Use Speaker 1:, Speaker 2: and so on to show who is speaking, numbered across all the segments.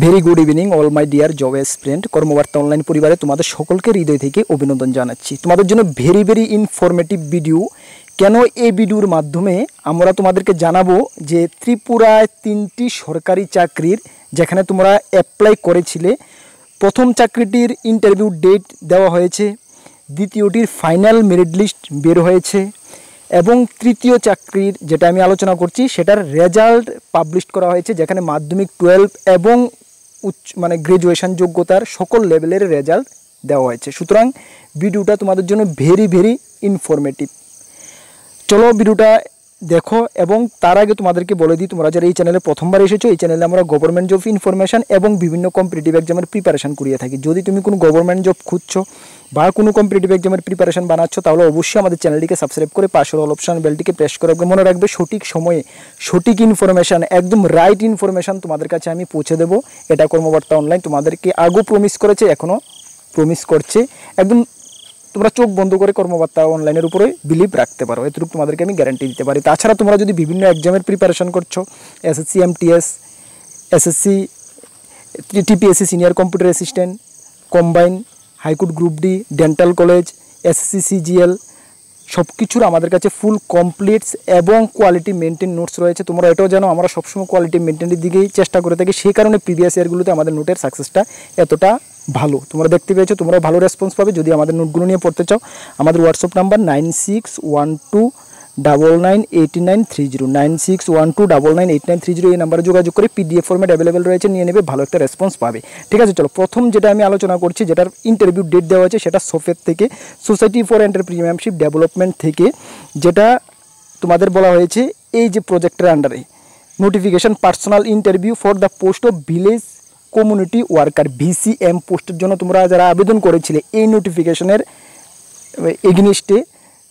Speaker 1: Very good evening all my dear job aspirant. Karmabarta online পরিবারে তোমাদের সকলকে হৃদয় থেকে অভিনন্দন জানাচ্ছি। তোমাদের জন্য ভেরি ইনফরমেটিভ ভিডিও। কেন এই ভিডিওর মাধ্যমে আমরা তোমাদেরকে জানাবো যে ত্রিপুরায় 3টি সরকারি চাকরির যেখানে তোমরা অ্যাপ্লাই করেছিলে, প্রথম চাকরিটির ইন্টারভিউ ডেট দেওয়া হয়েছে, দ্বিতীয়টির ফাইনাল মেরিট লিস্ট বের হয়েছে এবং তৃতীয় চাকরির যেটা আমি আলোচনা করছি সেটার রেজাল্ট পাবলিশ করা হয়েছে, যেখানে মাধ্যমিক 12 এবং গ্র্যাজুয়েশন যোগ্যতার সকল লেভেলের রেজাল্ট দেওয়া হয়েছে। সুতরাং ভিডিওটা তোমাদের জন্য ভেরি ইনফরমেটিভ। চলো ভিডিওটা দেখো। এবং তার আগে তোমাদেরকে বলে দিই, তোমরা যারা এই চ্যানেলে প্রথমবার এসেছো, এই চ্যানেলে আমরা গভর্নমেন্ট জব ইনফরমেশন এবং বিভিন্ন কম্পিটিটিভ এক্সামের প্রিপারেশন করিয়ে থাকি। যদি তুমি কোনো গভর্নমেন্ট জব খুঁজছো বা কোনো কম্পিটিটিভ এক্সামের প্রিপারেশন বানাচ্ছ, তাহলে অবশ্যই আমাদের চ্যানেলটিকে সাবস্ক্রাইব করে পাশের অল অপশন বেলটিকে প্রেস করে রাখবে। মনে রাখবে সঠিক সময়ে সঠিক ইনফরমেশান, একদম রাইট ইনফরমেশান তোমাদের কাছে আমি পৌঁছে দেবো। এটা কর্মবার্তা অনলাইন তোমাদেরকে আগেও প্রমিস করেছে, এখনও প্রমিস করছে। একদম তোমরা চোখ বন্ধ করে কর্মবার্তা অনলাইনের উপরে বিলিভ রাখতে পারো, এতটুকু তোমাদেরকে আমি গ্যারান্টি দিতে পারি। তাছাড়া তোমরা যদি বিভিন্ন এক্সামের প্রিপারেশন করছো, SSC MTS, SSC TPSC senior computer assistant, combine, high court group D, dental college, SSC CGL, সব কিছুর আমাদের কাছে ফুল কমপ্লিটস এবং কোয়ালিটি মেনটেন নোটস রয়েছে। তোমরা এটাও জানো আমরা সবসময় কোয়ালিটি মেনটেনের দিকেই চেষ্টা করে থাকি, সেই কারণে প্রিভিয়াস ইয়ারগুলোতে আমাদের নোটের সাকসেসটা এতটা ভালো তোমরা দেখতে পেয়েছো। তোমরা ভালো রেসপন্স পাবে। যদি আমাদের নোটগুলো নিয়ে পড়তে চাও, আমাদের হোয়াটসঅ্যাপ নাম্বার 9612998930, 9612998930, এই নাম্বারে যোগাযোগ করে পিডিএফ ফরম্যাট অ্যাভেলেবেল রয়েছে, নিয়ে নেবে, ভালো একটা রেসপন্স পাবে। ঠিক আছে, চলো প্রথম যেটা আমি আলোচনা করছি, যেটার ইন্টারভিউ ডেট দেওয়া হয়েছে, সেটা সোফের থেকে, সোসাইটি ফর এন্টারপ্রিনিয়রশিপ ডেভেলপমেন্ট থেকে, যেটা তোমাদের বলা হয়েছে এই যে প্রজেক্টের আন্ডারে notification personal interview for the post of village community worker, VCM পোস্টের জন্য তোমরা যারা আবেদন করেছিলে, এই নোটিফিকেশনের এগেনিস্টে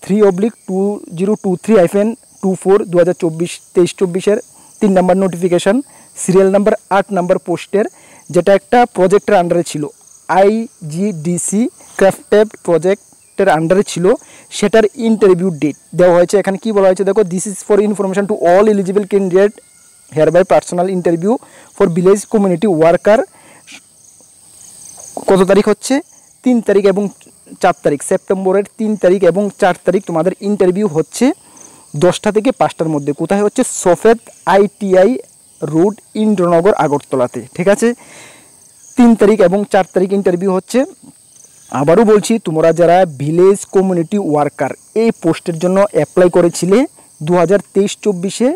Speaker 1: 3/2023-24 2024-23-24 3 নম্বর নোটিফিকেশান, সিরিয়াল নাম্বার 8 নম্বর পোস্টের, যেটা একটা প্রজেক্টের আন্ডারে ছিল, আইজিডিসি ক্রাফটেড প্রজেক্টের আন্ডারে ছিল, সেটার ইন্টারভিউ ডেট দেওয়া হয়েছে। এখানে কি বলা হয়েছে দেখো, this is for information to all eligible candidate hereby personal interview for village community worker. কত তারিখ হচ্ছে? 3 তারিখ এবং 4 তারিখ, সেপ্টেম্বরের 3 তারিখ এবং 4 তারিখ তোমাদের ইন্টারভিউ হচ্ছে 10টা থেকে 5টার মধ্যে। কোথায় হচ্ছে? সফেদ আইটিআই রোড, ইন্দ্রনগর, আগরতলাতে। ঠিক আছে, 3 তারিখ এবং 4 তারিখ ইন্টারভিউ হচ্ছে। আবারও বলছি, তোমরা যারা ভিলেজ কমিউনিটি ওয়ার্কার এই পোস্টের জন্য অ্যাপ্লাই করেছিলে 2023-24-এ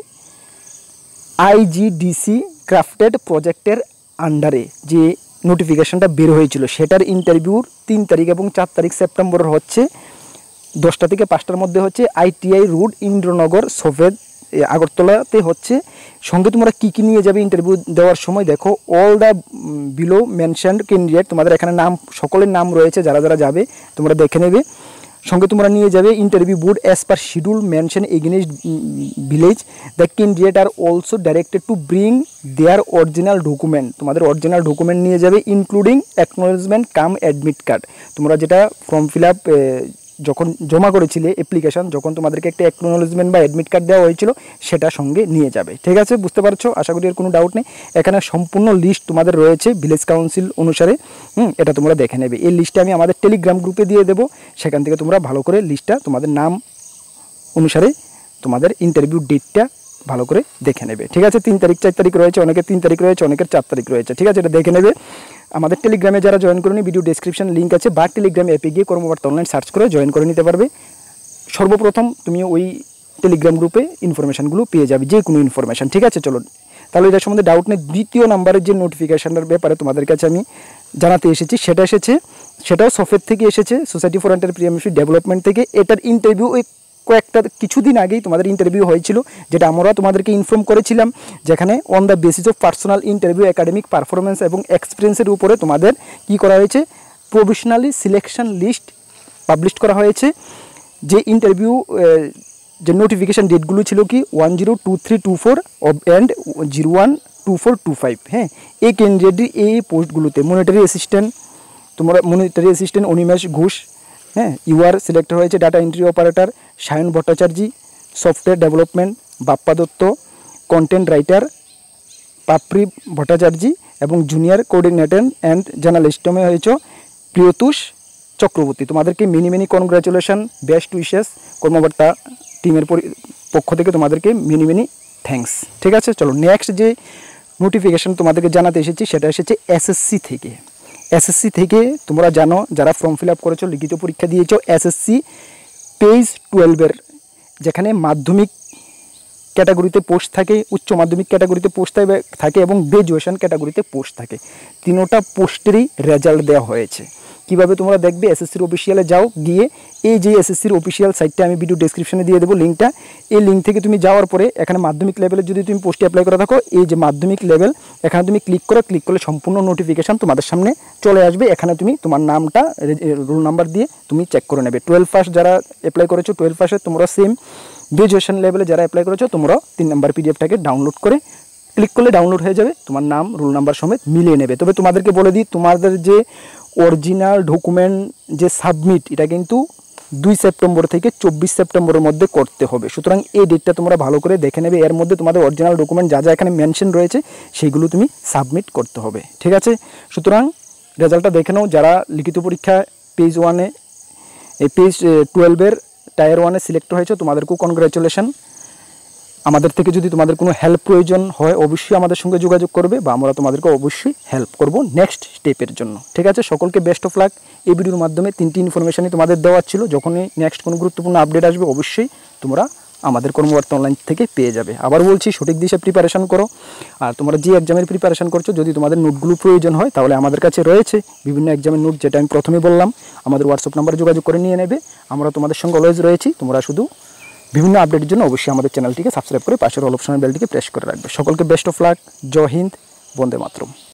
Speaker 1: আইজিডিসি ক্রাফটেড প্রজেক্টের আন্ডারে যে নোটিফিকেশানটা বের হয়েছিল, সেটার ইন্টারভিউর 3 তারিখ এবং 4 তারিখ সেপ্টেম্বরের হচ্ছে 10টা থেকে 5টার মধ্যে হচ্ছে, আইটিআই রোড, ইন্দ্রনগর, সফেদ, আগরতলাতে হচ্ছে। সঙ্গে তোমরা কী নিয়ে যাবে ইন্টারভিউ দেওয়ার সময় দেখো, all the below mentioned candidate, তোমাদের এখানে নাম, সকলের নাম রয়েছে, যারা যারা যাবে তোমরা দেখে নেবে। সঙ্গে তোমরা নিয়ে যাবে interview board as per schedule mention against village, the candidate are also directed to bring their original document, তোমাদের অরিজিনাল ডকুমেন্ট নিয়ে যাবে, ইনক্লুডিং অ্যাকনোলেজমেন্ট কাম অ্যাডমিট কার্ড। তোমরা যেটা ফর্ম ফিল আপ যখন জমা করেছিলে অ্যাপ্লিকেশান, যখন তোমাদেরকে একটা অ্যাকনোলেজমেন্ট বা অ্যাডমিট কার্ড দেওয়া হয়েছিল, সেটা সঙ্গে নিয়ে যাবে। ঠিক আছে, বুঝতে পারছো? আশা করি এর কোনো ডাউট নেই। এখানে সম্পূর্ণ লিস্ট তোমাদের রয়েছে ভিলেজ কাউন্সিল অনুসারে, এটা তোমরা দেখে নেবে। এই লিস্টটা আমি আমাদের টেলিগ্রাম গ্রুপে দিয়ে দেবো, সেখান থেকে তোমরা ভালো করে লিস্টটা তোমাদের নাম অনুসারে তোমাদের ইন্টারভিউ ডেটটা ভালো করে দেখে নেবে। ঠিক আছে, 3 তারিখ 4 তারিখ রয়েছে, অনেকের 3 তারিখ রয়েছে, অনেকের 4 তারিখ রয়েছে। ঠিক আছে, এটা দেখে নেবে। আমাদের টেলিগ্রামে যারা জয়েন করেনি, ভিডিও ডেসক্রিপশন লিঙ্ক আছে, বা টেলিগ্রাম অ্যাপে গিয়ে কর্মবার্তা অনলাইন সার্চ করে জয়েন করে নিতে পারবে। সর্বপ্রথম তুমি ওই টেলিগ্রাম গ্রুপে ইনফরমেশানগুলো পেয়ে যাবে, যে কোনো ইনফরমেশান। ঠিক আছে, চলো তাহলে এটার সম্বন্ধে ডাউট নেই। দ্বিতীয় নাম্বারের যে নোটিফিকেশানের ব্যাপারে তোমাদের কাছে আমি জানাতে এসেছি, সেটাও সফের থেকে এসেছে, সোসাইটি ফর এন্টারপ্রিনিয়রশিপ ডেভেলপমেন্ট থেকে। এটার ইন্টারভিউ ওই কিছুদিন আগেই তোমাদের ইন্টারভিউ হয়েছিল, যেটা আমরা তোমাদেরকে ইনফর্ম করেছিলাম, যেখানে on the basis of personal interview, academic performance এবং এক্সপিরিয়েন্সের উপরে তোমাদের কি করা হয়েছে, প্রভিশনালি সিলেকশন লিস্ট পাবলিশ করা হয়েছে। যে ইন্টারভিউ যে নোটিফিকেশান ডেটগুলো ছিল কি 102324 অ্যান্ড 012425। হ্যাঁ, এই ক্যান্ডিডেটের এই পোস্টগুলোতে মনিটারি অ্যাসিস্ট্যান্ট, তোমরা মনিটারি অ্যাসিস্ট্যান্ট অনিমেষ ঘোষ, হ্যাঁ, ইউআর সিলেক্টেড হয়েছে, data entry operator Sayan Bhattacharya, software development Bappa Dutta, content writer Papri Bhattacharjee এবং জুনিয়র কোঅর্ডিনেটর অ্যান্ড জার্নালিস্টমে হয়েছ প্রিয়তুষ চক্রবর্তী। তোমাদেরকে many many congratulation, best wishes, কর্মকর্তা টিমের পক্ষ থেকে তোমাদেরকে মিনি মিনি থ্যাঙ্কস। ঠিক আছে, চলো নেক্সট যে নোটিফিকেশান তোমাদেরকে জানাতে এসেছি সেটা এসেছে এসএসসি থেকে। এসএসসি থেকে তোমরা জানো যারা ফর্ম ফিল আপ করেছো, লিখিত পরীক্ষা দিয়েছো, এসএসসি পেজ 12 যেখানে মাধ্যমিক ক্যাটাগরিতে পোস্ট থাকে, উচ্চ মাধ্যমিক ক্যাটাগরিতে পোস্ট থাকে এবং গ্র্যাজুয়েশন ক্যাটাগরিতে পোস্ট থাকে, তিনোটা পোস্টেরই রেজাল্ট দেওয়া হয়েছে। কীভাবে তোমরা দেখবে, এসএসসির অফিসিয়ালে যাও, গিয়ে এই যে এসএসসির অফিসিয়াল সাইটটা আমি ভিডিও ডেসক্রিপশনে দিয়ে দেবো লিঙ্কটা, এই লিঙ্ক থেকে তুমি যাওয়ার পরে এখানে মাধ্যমিক লেভেলে যদি তুমি পোস্টে অ্যাপ্লাই করে থাকো, এই যে মাধ্যমিক লেভেল এখানে তুমি ক্লিক করলে সম্পূর্ণ নোটিফিকেশান তোমাদের সামনে চলে আসবে। এখানে তুমি তোমার নামটা, রোল নাম্বার দিয়ে তুমি চেক করে নেবে। 12 পাস যারা অ্যাপ্লাই করেছো, 12 পাসে তোমরা সেম, গ্র্যাজুয়েশন লেভেলে যারা অ্যাপ্লাই করেছো তোমরা 3 নম্বর পিডিএফটাকে ডাউনলোড করে ক্লিক করলে ডাউনলোড হয়ে যাবে, তোমার নাম রোল নাম্বার সমেত মিলিয়ে নেবে। তবে তোমাদেরকে বলে দিই, তোমাদের যে অরিজিনাল ডকুমেন্ট যে সাবমিট, এটা কিন্তু 2 সেপ্টেম্বর থেকে 24 সেপ্টেম্বরের মধ্যে করতে হবে। সুতরাং এই ডেটটা তোমরা ভালো করে দেখে নেবে, এর মধ্যে তোমাদের অরিজিনাল ডকুমেন্ট যা যা এখানে মেনশন রয়েছে সেইগুলো তুমি সাবমিট করতে হবে। ঠিক আছে, সুতরাং রেজাল্টটা দেখে নাও। যারা লিখিত পরীক্ষা পেজ 1-এ, এই পেজ 12-এর টায়ার 1-এ সিলেক্ট হয়েছে তোমাদেরকেও কনগ্রাচুলেশন। আমাদের থেকে যদি তোমাদের কোনো হেল্প প্রয়োজন হয় অবশ্যই আমাদের সঙ্গে যোগাযোগ করবে, বা আমরা তোমাদেরকে অবশ্যই হেল্প করব নেক্সট স্টেপের জন্য। ঠিক আছে, সকলকে বেস্ট অফ লাক। এই ভিডিওর মাধ্যমে 3টি ইনফরমেশনই তোমাদের দেওয়া ছিল। যখনই নেক্সট কোনো গুরুত্বপূর্ণ আপডেট আসবে অবশ্যই তোমরা আমাদের কর্মকর্তা অনলাইন থেকে পেয়ে যাবে। আবার বলছি, সঠিক দিশে প্রিপারেশন করো। আর তোমরা যে এক্সামের প্রিপারেশন করছো, যদি তোমাদের নোটগুলো প্রয়োজন হয় তাহলে আমাদের কাছে রয়েছে বিভিন্ন এক্সামের নোট, যেটা আমি প্রথমে বললাম। আমাদের হোয়াটসঅ্যাপ নাম্বারে যোগাযোগ করে নিয়ে নেবে, আমরা তোমাদের সঙ্গে অলওয়েজ রয়েছি। তোমরা শুধু বিভিন্ন আপডেটের জন্য অবশ্যই আমাদের চ্যানেলটিকে সাবস্ক্রাইব করে পাশের অল অপশনের বেলটিকে প্রেস করে রাখবে। সকলকে বেস্ট অফ লাক। জয় হিন্দ, বন্দে মাতরম।